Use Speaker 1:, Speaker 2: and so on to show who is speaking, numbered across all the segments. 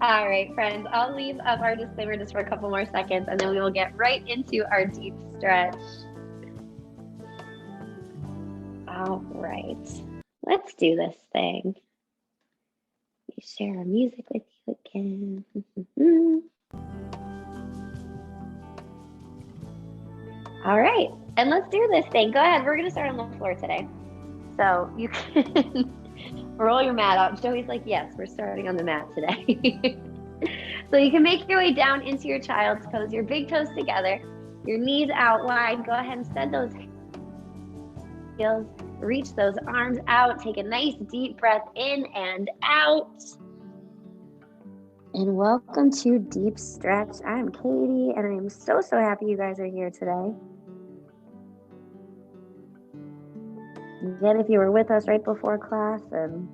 Speaker 1: All right, friends, I'll leave up our disclaimer just for a couple more seconds, and then we will get right into our deep stretch. All right, let's do this thing. Let me share our music with you again. All right, and let's do this thing. Go ahead. We're going to start on the floor today. So you can roll your mat out. Joey's like, yes, we're starting on the mat today. So you can make your way down into your child's pose, your big toes together, your knees out wide. Go ahead and send those heels, reach those arms out. Take a nice deep breath in and out. And welcome to Deep Stretch. I'm Katie, and I am so happy you guys are here today. Again, if you were with us right before class and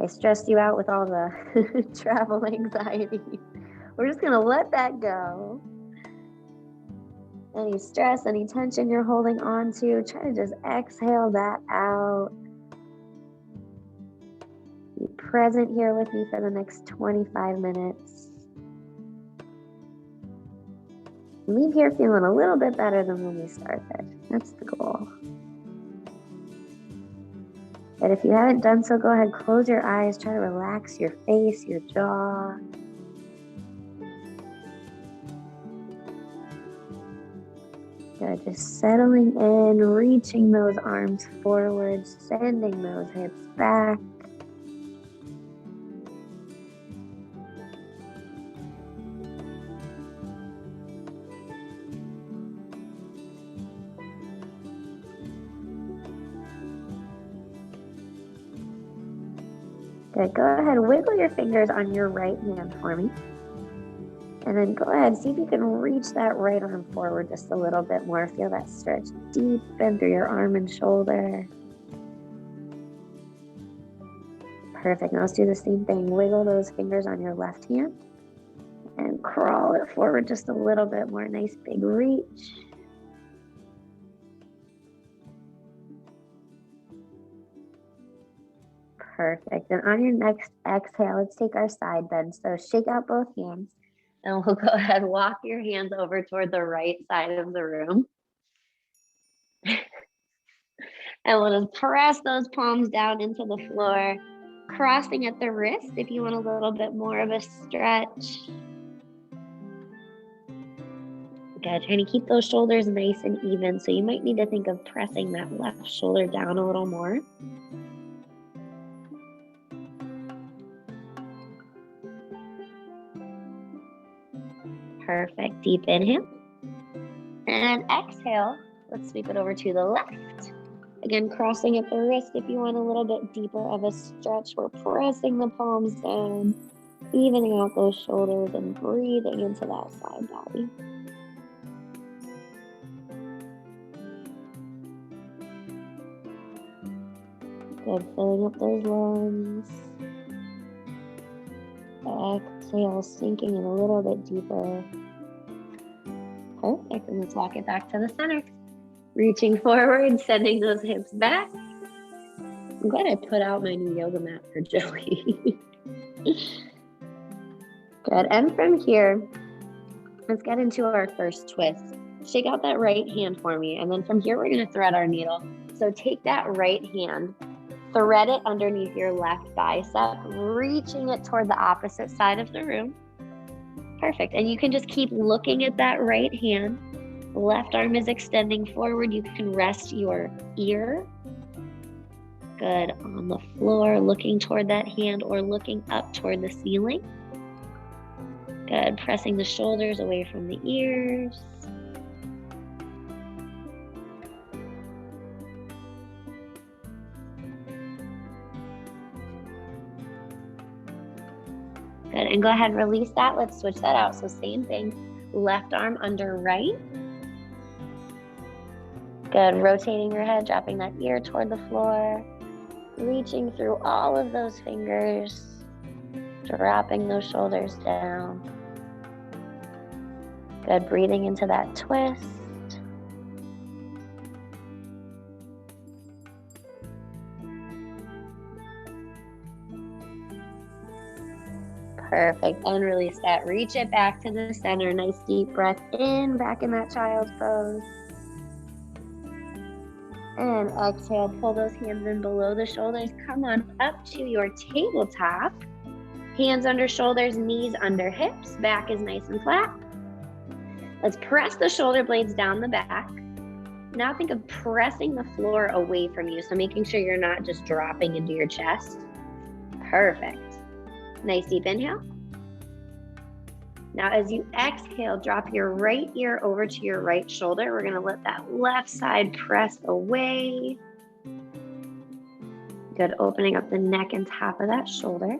Speaker 1: I stressed you out with all the travel anxiety, we're just going to let that go. Any stress, any tension you're holding on to, try to just exhale that out. Be present here with me for the next 25 minutes. Leave here feeling a little bit better than when we started. That's the goal. And if you haven't done so, go ahead, close your eyes, try to relax your face, your jaw. Good, just settling in, reaching those arms forward, sending those hips back. Good, go ahead, wiggle your fingers on your right hand for me. And then go ahead, see if you can reach that right arm forward just a little bit more. Feel that stretch deepen through your arm and shoulder. Perfect, now let's do the same thing. Wiggle those fingers on your left hand and crawl it forward just a little bit more. Nice big reach. Perfect, and on your next exhale, let's take our side bend. So shake out both hands. And we'll go ahead and walk your hands over toward the right side of the room. And we'll just press those palms down into the floor, crossing at the wrist if you want a little bit more of a stretch. Good, trying to keep those shoulders nice and even. So you might need to think of pressing that left shoulder down a little more. Perfect, deep inhale. And exhale, let's sweep it over to the left. Again, crossing at the wrist if you want a little bit deeper of a stretch. We're pressing the palms down, evening out those shoulders and breathing into that side body. Good, filling up those lungs. Exhale, sinking in a little bit deeper. Perfect, and let's walk it back to the center. Reaching forward, sending those hips back. I'm glad I put out my new yoga mat for Joey. Good, and from here, let's get into our first twist. Shake out that right hand for me, and then from here, we're gonna thread our needle. So take that right hand, thread it underneath your left bicep, reaching it toward the opposite side of the room. Perfect, and you can just keep looking at that right hand. Left arm is extending forward. You can rest your ear. Good, on the floor, looking toward that hand or looking up toward the ceiling. Good, pressing the shoulders away from the ears. Good, and go ahead and release that. Let's switch that out. So same thing, left arm under right. Good, rotating your head, dropping that ear toward the floor, reaching through all of those fingers, dropping those shoulders down. Good, breathing into that twist. Perfect. And release that. Reach it back to the center. Nice deep breath in, back in that child's pose. And exhale, pull those hands in below the shoulders. Come on up to your tabletop. Hands under shoulders, knees under hips. Back is nice and flat. Let's press the shoulder blades down the back. Now think of pressing the floor away from you. So making sure you're not just dropping into your chest. Perfect. Nice deep inhale. Now as you exhale, drop your right ear over to your right shoulder. We're gonna let that left side press away. Good, opening up the neck and top of that shoulder.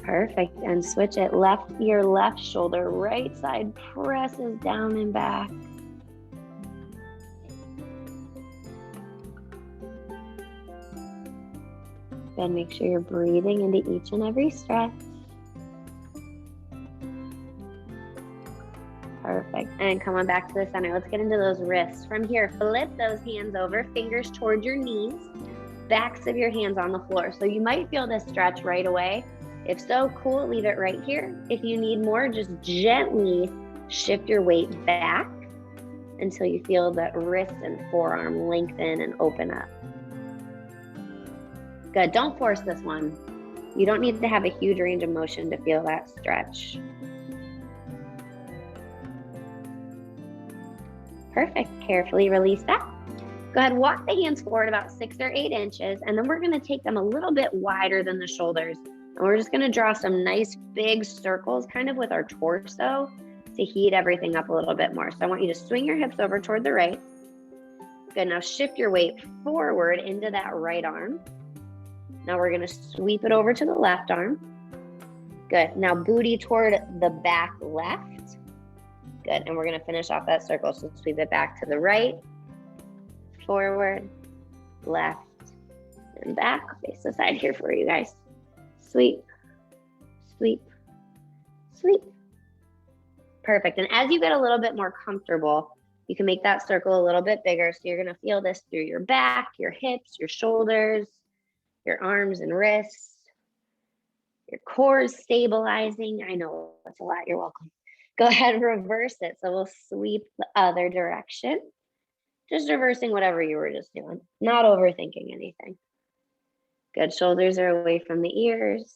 Speaker 1: Perfect, and switch it. Left ear, left shoulder, right side presses down and back. Then make sure you're breathing into each and every stretch. Perfect, and come on back to the center. Let's get into those wrists. From here, flip those hands over, fingers toward your knees, backs of your hands on the floor. So you might feel this stretch right away. If so, cool, leave it right here. If you need more, just gently shift your weight back until you feel that wrist and forearm lengthen and open up. Good, don't force this one. You don't need to have a huge range of motion to feel that stretch. Perfect, carefully release that. Go ahead, walk the hands forward about 6 or 8 inches, and then we're gonna take them a little bit wider than the shoulders. And we're just gonna draw some nice big circles kind of with our torso to heat everything up a little bit more. So I want you to swing your hips over toward the right. Good, now shift your weight forward into that right arm. Now we're gonna sweep it over to the left arm. Good, now booty toward the back left. Good, and we're gonna finish off that circle. So sweep it back to the right, forward, left, and back. Face the side here for you guys. Sweep, sweep, sweep. Perfect, and as you get a little bit more comfortable, you can make that circle a little bit bigger. So you're gonna feel this through your back, your hips, your shoulders, your arms and wrists, your core is stabilizing. I know that's a lot, you're welcome. Go ahead and reverse it. So we'll sweep the other direction. Just reversing whatever you were just doing, not overthinking anything. Good, shoulders are away from the ears.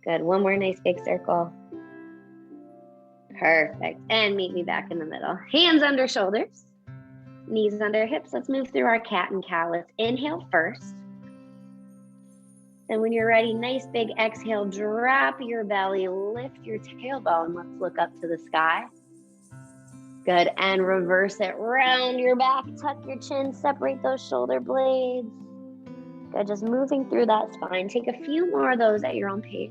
Speaker 1: Good, one more nice big circle. Perfect, and meet me back in the middle. Hands under shoulders, knees under hips. Let's move through our cat and cow. Let's inhale first. Then when you're ready, nice big exhale, drop your belly, lift your tailbone. Let's look up to the sky. Good, and reverse it, round your back, tuck your chin, separate those shoulder blades. Good, just moving through that spine. Take a few more of those at your own pace.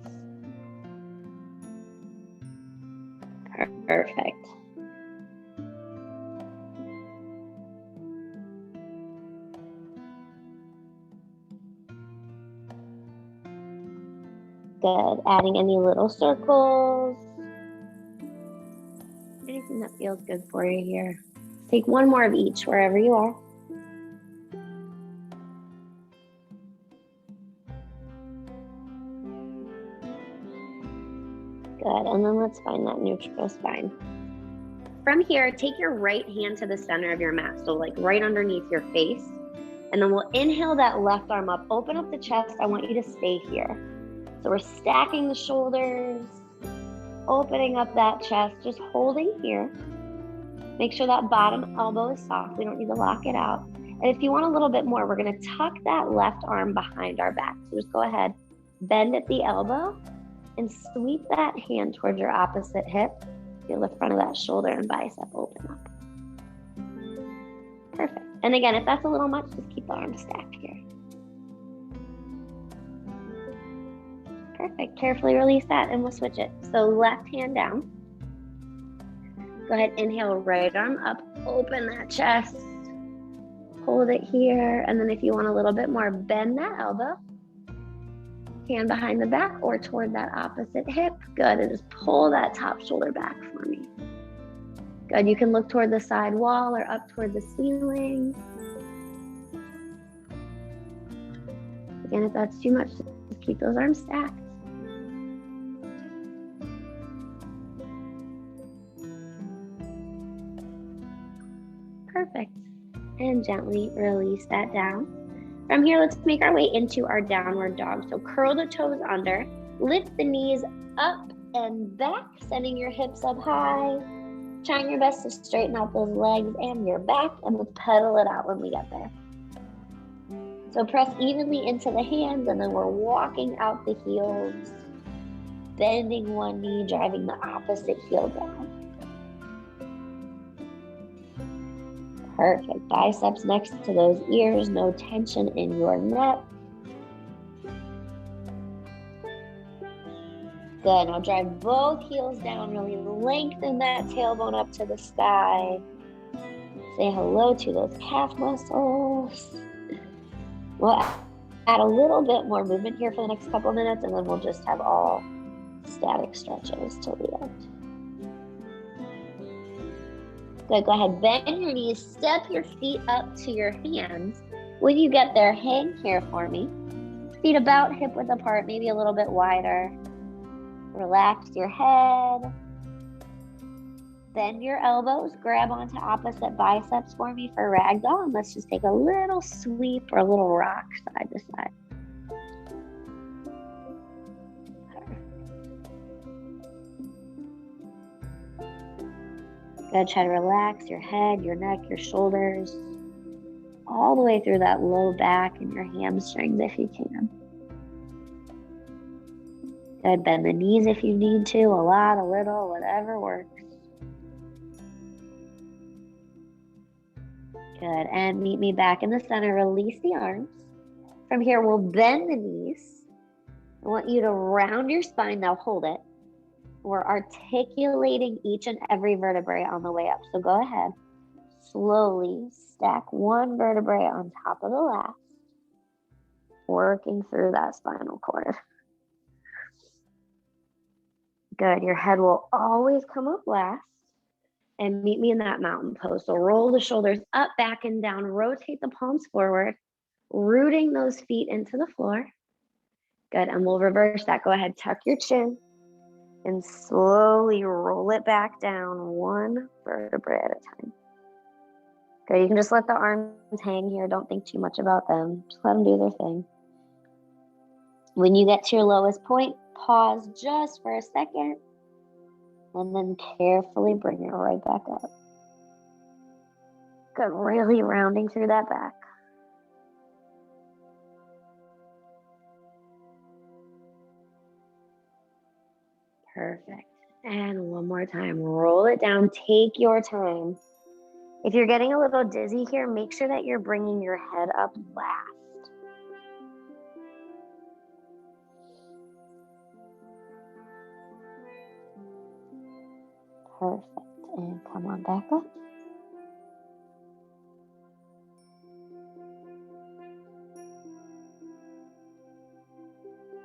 Speaker 1: Perfect. Good, adding any little circles. Anything that feels good for you here. Take one more of each wherever you are. Good, and then let's find that neutral spine. From here, take your right hand to the center of your mat, so like right underneath your face. And then we'll inhale that left arm up, open up the chest. I want you to stay here. So we're stacking the shoulders, opening up that chest, just holding here. Make sure that bottom elbow is soft. We don't need to lock it out. And if you want a little bit more, we're gonna tuck that left arm behind our back. So just go ahead, bend at the elbow and sweep that hand towards your opposite hip. Feel the front of that shoulder and bicep open up. Perfect. And again, if that's a little much, just keep the arms stacked here. Perfect, carefully release that and we'll switch it. So left hand down. Go ahead, inhale, right arm up, open that chest. Hold it here, and then if you want a little bit more, bend that elbow. hand behind the back or toward that opposite hip. Good, and just pull that top shoulder back for me. Good, you can look toward the side wall or up toward the ceiling. Again, if that's too much, just keep those arms stacked. Perfect. And gently release that down. From here, let's make our way into our downward dog. So curl the toes under, lift the knees up and back, sending your hips up high. Trying your best to straighten out those legs and your back, and we'll pedal it out when we get there. So press evenly into the hands, and then we're walking out the heels, bending one knee, driving the opposite heel down. Perfect. Biceps next to those ears, no tension in your neck. Good. Now drive both heels down, really lengthen that tailbone up to the sky. Say hello to those calf muscles. We'll add a little bit more movement here for the next couple of minutes, and then we'll just have all static stretches till the end. Good, go ahead, bend your knees, step your feet up to your hands. When you get there, hang here for me. Feet about hip width apart, maybe a little bit wider. Relax your head. Bend your elbows, grab onto opposite biceps for me for ragdoll, and let's just take a little sweep or a little rock side to side. Good, try to relax your head, your neck, your shoulders, all the way through that low back and your hamstrings if you can. Good, bend the knees if you need to, a lot, a little, whatever works. Good, and meet me back in the center, release the arms. From here, we'll bend the knees. I want you to round your spine, now hold it. We're articulating each and every vertebrae on the way up. So go ahead, slowly stack one vertebrae on top of the last, working through that spinal cord. Good, your head will always come up last, and meet me in that mountain pose. So roll the shoulders up, back, and down, rotate the palms forward, rooting those feet into the floor. Good, and we'll reverse that. Go ahead, tuck your chin, and slowly roll it back down one vertebrae at a time. Good, you can just let the arms hang here. Don't think too much about them. Just let them do their thing. When you get to your lowest point, pause just for a second, and then carefully bring it right back up. Good, really rounding through that back. Perfect. And one more time, roll it down, take your time. If you're getting a little dizzy here, make sure that you're bringing your head up last. Perfect, and come on back up.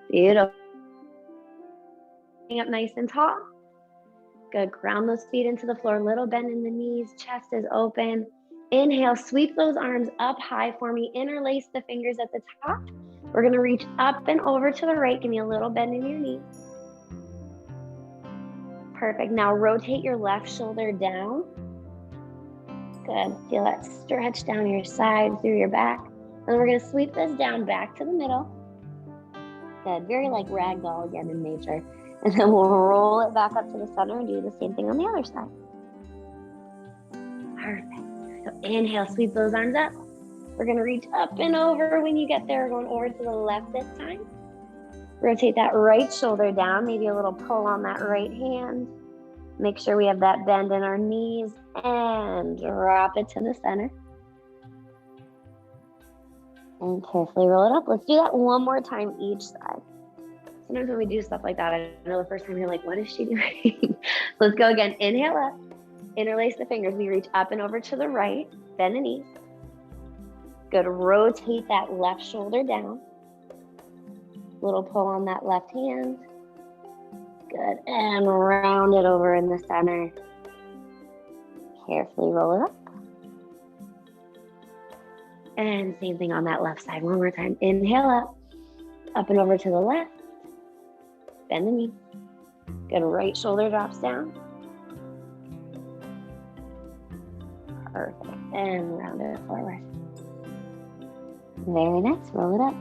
Speaker 1: Beautiful. Up nice and tall. Good, ground those feet into the floor, little bend in the knees, chest is open. Inhale, sweep those arms up high for me, interlace the fingers at the top. We're gonna reach up and over to the right, give me a little bend in your knees. Perfect, now rotate your left shoulder down. Good, feel that stretch down your side, through your back. And we're gonna sweep this down back to the middle. Good, very like ragdoll again in nature. And then we'll roll it back up to the center and do the same thing on the other side. Perfect. So inhale, sweep those arms up. We're gonna reach up and over. When you get there, we're going over to the left this time. Rotate that right shoulder down, maybe a little pull on that right hand. Make sure we have that bend in our knees and drop it to the center. And carefully roll it up. Let's do that one more time each side. Sometimes when we do stuff like that, I know the first time you're like, what is she doing? Let's go again. Inhale up, interlace the fingers. We reach up and over to the right, bend the knees. Good, rotate that left shoulder down. Little pull on that left hand. Good, and round it over in the center. Carefully roll it up. And same thing on that left side. One more time. Inhale up and over to the left. Bend the knee. Good, right shoulder drops down. Perfect, and round it forward. Very nice, roll it up.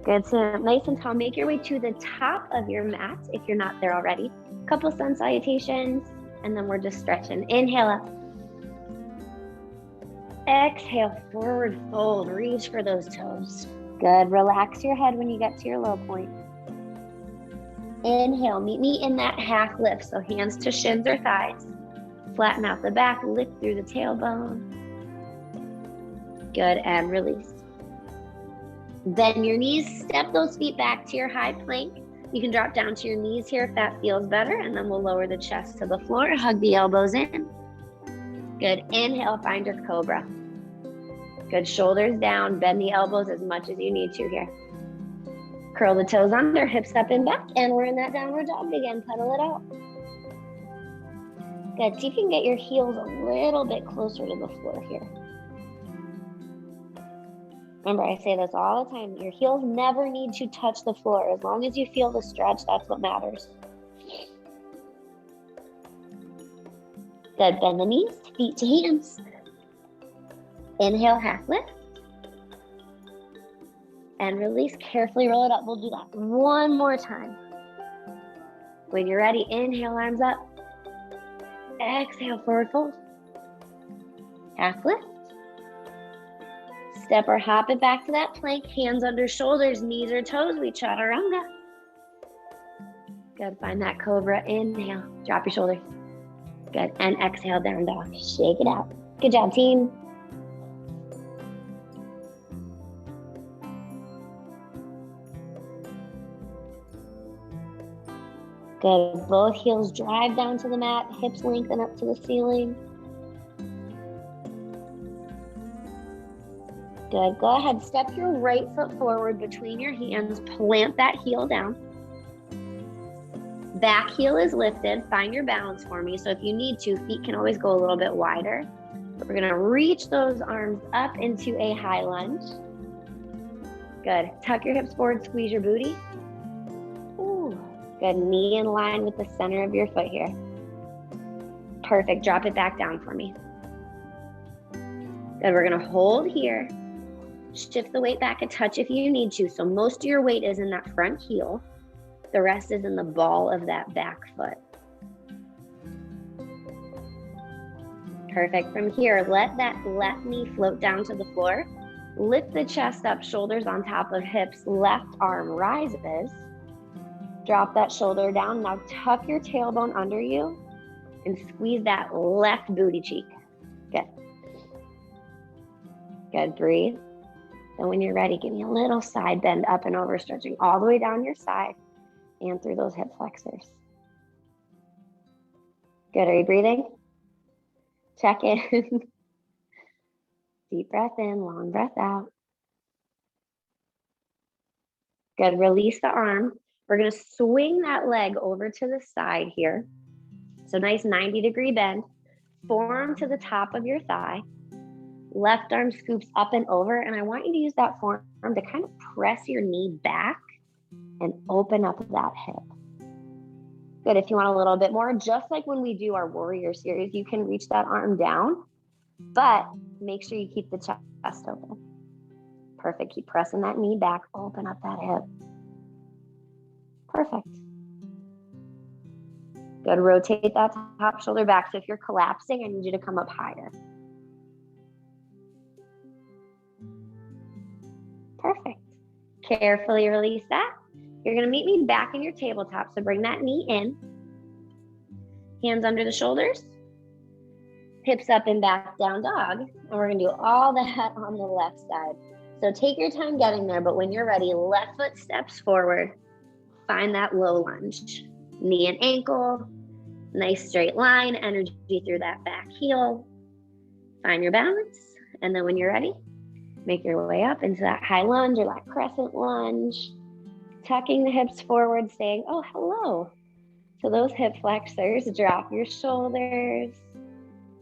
Speaker 1: Good, so nice and tall. Make your way to the top of your mat if you're not there already. Couple sun salutations, and then we're just stretching. Inhale up. Exhale, forward fold. Reach for those toes. Good, relax your head when you get to your low point. Inhale, meet me in that half lift. So hands to shins or thighs. Flatten out the back, lift through the tailbone. Good, and release. Bend your knees, step those feet back to your high plank. You can drop down to your knees here if that feels better, and then we'll lower the chest to the floor, hug the elbows in. Good, inhale, find your cobra. Good, shoulders down, bend the elbows as much as you need to here. Curl the toes under, hips up and back, and we're in that downward dog again, pedal it out. Good, see if you can get your heels a little bit closer to the floor here. Remember, I say this all the time, your heels never need to touch the floor. As long as you feel the stretch, that's what matters. Good, bend the knees, feet to hands. Inhale, half lift. And release, carefully roll it up. We'll do that one more time. When you're ready, inhale, arms up. Exhale, forward fold. Half lift. Step or hop it back to that plank, hands under shoulders, knees or toes, we chaturanga. Good, find that cobra, inhale, drop your shoulders. Good, and exhale, down dog, shake it out. Good job, team. Good, both heels drive down to the mat, hips lengthen up to the ceiling. Good, go ahead, step your right foot forward between your hands, plant that heel down. Back heel is lifted, find your balance for me. So if you need to, feet can always go a little bit wider. We're gonna reach those arms up into a high lunge. Good, tuck your hips forward, squeeze your booty. Ooh, good, knee in line with the center of your foot here. Perfect, drop it back down for me. Good, we're gonna hold here. Shift the weight back a touch if you need to. So most of your weight is in that front heel. The rest is in the ball of that back foot. Perfect. From here, let that left knee float down to the floor. Lift the chest up, shoulders on top of hips. Left arm rises. Drop that shoulder down. Now tuck your tailbone under you and squeeze that left booty cheek. Good. Good, breathe. And when you're ready, give me a little side bend up and over, stretching all the way down your side and through those hip flexors. Good, are you breathing? Check in. Deep breath in, long breath out. Good, release the arm. We're gonna swing that leg over to the side here. So nice 90-degree bend. Forearm to the top of your thigh. Left arm scoops up and over, and I want you to use that forearm to kind of press your knee back and open up that hip. Good, if you want a little bit more, just like when we do our warrior series, you can reach that arm down, but make sure you keep the chest open. Perfect, keep pressing that knee back, open up that hip. Perfect. Good, rotate that top shoulder back. So if you're collapsing, I need you to come up higher. Perfect. Carefully release that. You're gonna meet me back in your tabletop. So bring that knee in. Hands under the shoulders. Hips up and back, down dog. And we're gonna do all that on the left side. So take your time getting there, but when you're ready, left foot steps forward. Find that low lunge. Knee and ankle. Nice straight line, energy through that back heel. Find your balance. And then when you're ready, Make your way up into that high lunge or that crescent lunge. Tucking the hips forward, saying, oh, hello. So those hip flexors, drop your shoulders.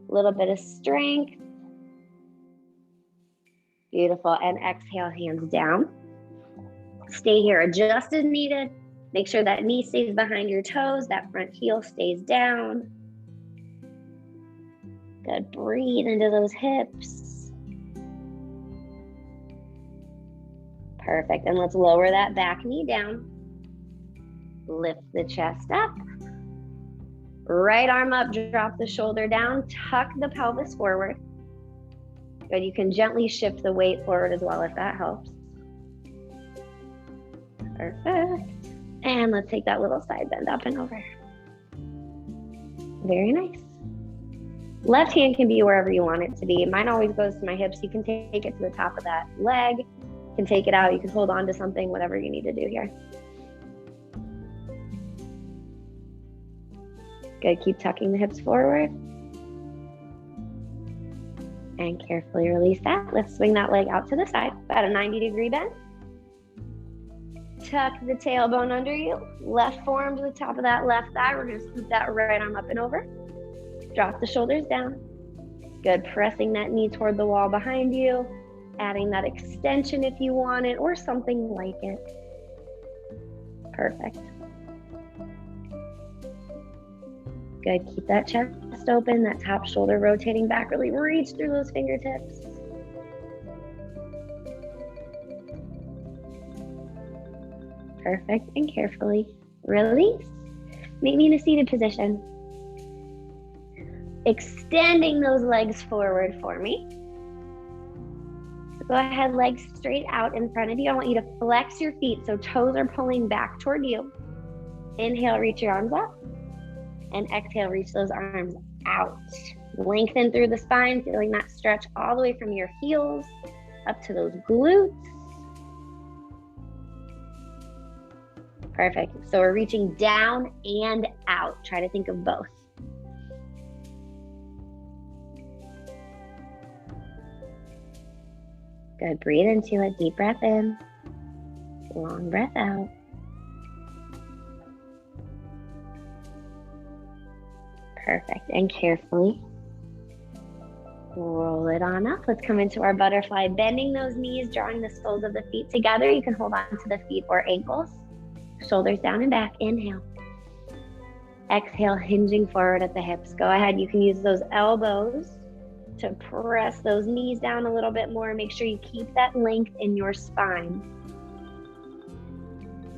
Speaker 1: A little bit of strength. Beautiful. And exhale, hands down. Stay here, adjust as needed. Make sure that knee stays behind your toes, that front heel stays down. Good, breathe into those hips. Perfect, and let's lower that back knee down. Lift the chest up. Right arm up, drop the shoulder down, tuck the pelvis forward. Good, you can gently shift the weight forward as well if that helps. Perfect. And let's take that little side bend up and over. Very nice. Left hand can be wherever you want it to be. Mine always goes to my hips. You can take it to the top of that leg. You can take it out. You can hold on to something, whatever you need to do here. Good, keep tucking the hips forward. And carefully release that. Let's swing that leg out to the side, about a 90-degree bend. Tuck the tailbone under you. Left forearm to the top of that left thigh. We're gonna scoop that right arm up and over. Drop the shoulders down. Good, pressing that knee toward the wall behind you. Adding that extension if you want it, or something like it. Perfect. Good, keep that chest open, that top shoulder rotating back. Really reach through those fingertips. Perfect, and carefully release. Meet me in a seated position. Extending those legs forward for me. So go ahead, legs straight out in front of you. I want you to flex your feet so toes are pulling back toward you. Inhale, reach your arms up. And exhale, reach those arms out. Lengthen through the spine, feeling that stretch all the way from your heels up to those glutes. Perfect. So we're reaching down and out. Try to think of both. Good. Breathe into it. Deep breath in. Long breath out. Perfect. And carefully roll it on up. Let's come into our butterfly, bending those knees, drawing the soles of the feet together. You can hold on to the feet or ankles. Shoulders down and back. Inhale. Exhale, hinging forward at the hips. Go ahead. You can use those elbows to press those knees down a little bit more. Make sure you keep that length in your spine.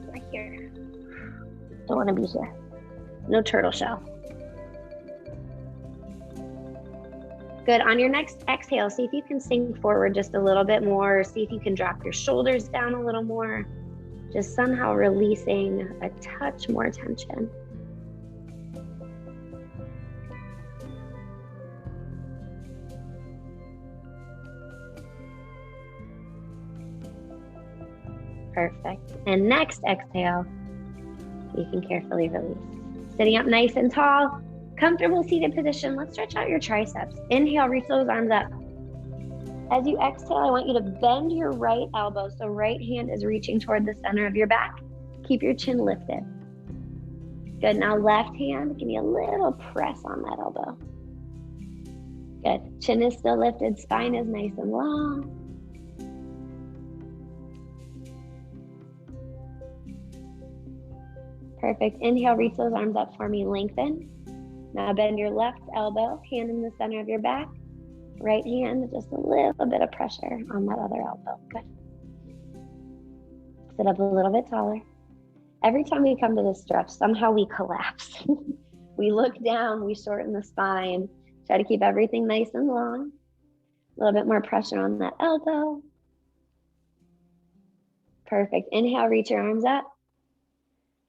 Speaker 1: Right here. Don't want to be here. No turtle shell. Good. On your next exhale, see if you can sink forward just a little bit more. See if you can drop your shoulders down a little more. Just somehow releasing a touch more tension. Perfect. And next exhale, you can carefully release. Sitting up nice and tall, comfortable seated position. Let's stretch out your triceps. Inhale, reach those arms up. As you exhale, I want you to bend your right elbow. So right hand is reaching toward the center of your back. Keep your chin lifted. Good. Now left hand, give me a little press on that elbow. Good. Chin is still lifted. Spine is nice and long. Perfect. Inhale, reach those arms up for me. Lengthen. Now bend your left elbow, hand in the center of your back. Right hand, just a little bit of pressure on that other elbow. Good. Sit up a little bit taller. Every time we come to this stretch, somehow we collapse. We look down, we shorten the spine. Try to keep everything nice and long. A little bit more pressure on that elbow. Perfect. Inhale, reach your arms up.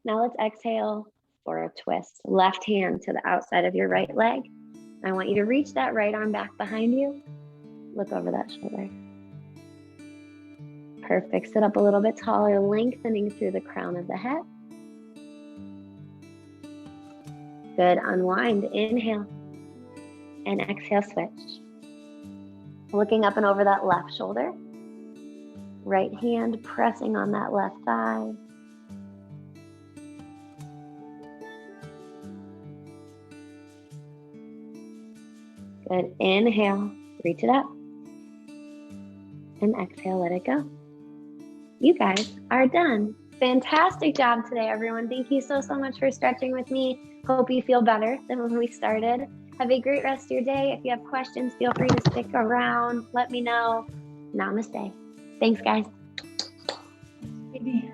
Speaker 1: Now let's exhale for a twist. Left hand to the outside of your right leg. I want you to reach that right arm back behind you. Look over that shoulder. Perfect. Sit up a little bit taller, lengthening through the crown of the head. Good. Unwind. Inhale. And exhale, switch. Looking up and over that left shoulder. Right hand pressing on that left thigh. Good. Inhale, reach it up. And exhale, let it go. You guys are done. Fantastic job today, everyone. Thank you so much for stretching with me. Hope you feel better than when we started. Have a great rest of your day. If you have questions, feel free to stick around. Let me know. Namaste. Thanks, guys.
Speaker 2: Baby.